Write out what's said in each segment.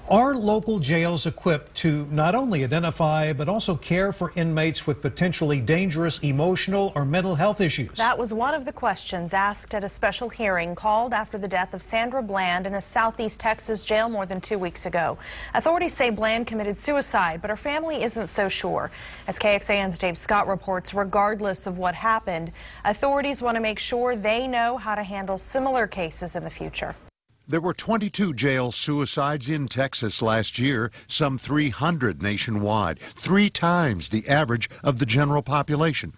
Are local jails equipped to not only identify but also care for inmates with potentially dangerous emotional or mental health issues? That was one of the questions asked at a special hearing called after the death of Sandra Bland in a southeast Texas jail more than 2 weeks ago. Authorities say Bland committed suicide, but her family isn't so sure. As KXAN's Dave Scott reports, regardless of what happened, authorities want to make sure they know how to handle similar cases in the future. There were 22 jail suicides in Texas last year, some 300 nationwide, 3 times the average of the general population.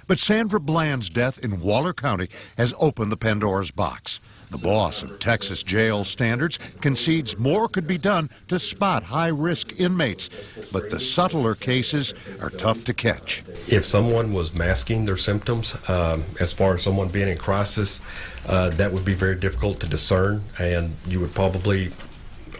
But Sandra Bland's death in Waller County has opened the Pandora's box. The boss of Texas jail standards concedes more could be done to spot high-risk inmates, but the subtler cases are tough to catch. If someone was masking their symptoms, as far as someone being in crisis, that would be very difficult to discern, and you would probably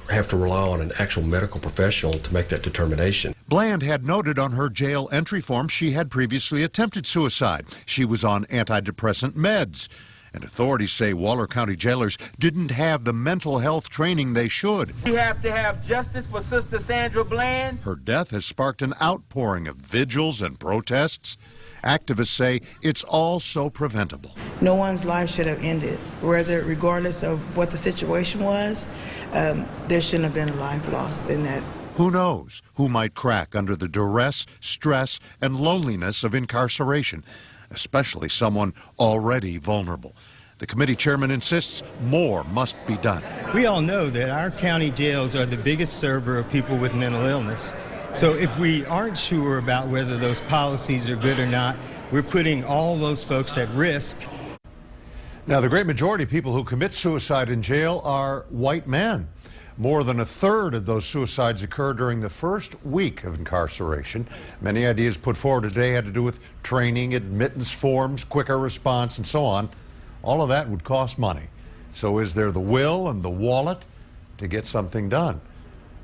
have to rely on an actual medical professional to make that determination. Bland had noted on her jail entry form she had previously attempted suicide. She was on antidepressant meds. And authorities say Waller County jailers didn't have the mental health training they should. We have to have justice for Sister Sandra Bland. Her death has sparked an outpouring of vigils and protests. Activists say it's all so preventable. No one's life should have ended, regardless of what the situation was. There shouldn't have been a life lost in that. Who knows who might crack under the duress, stress, and loneliness of incarceration, especially someone already vulnerable. The committee chairman insists more must be done. We all know that our county jails are the biggest server of people with mental illness. So if we aren't sure about whether those policies are good or not, we're putting all those folks at risk. Now, the great majority of people who commit suicide in jail are white men. More than a third of those suicides occur during the first week of incarceration. Many ideas put forward today had to do with training, admittance forms, quicker response, and so on. All of that would cost money. So is there the will and the wallet to get something done?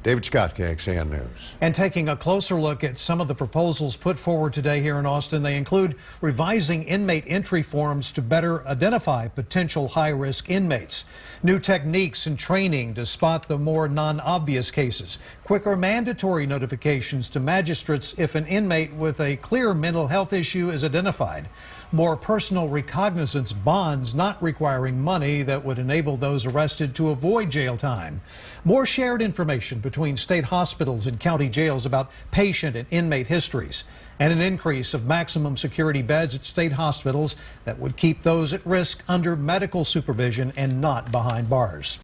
David Scott, KXAN News. And taking a closer look at some of the proposals put forward today here in Austin, they include revising inmate entry forms to better identify potential high-risk inmates, new techniques and training to spot the more non-obvious cases, quicker mandatory notifications to magistrates if an inmate with a clear mental health issue is identified, more personal recognizance bonds not requiring money that would enable those arrested to avoid jail time, more shared information between state hospitals and county jails about patient and inmate histories, and an increase of maximum security beds at state hospitals that would keep those at risk under medical supervision and not behind bars.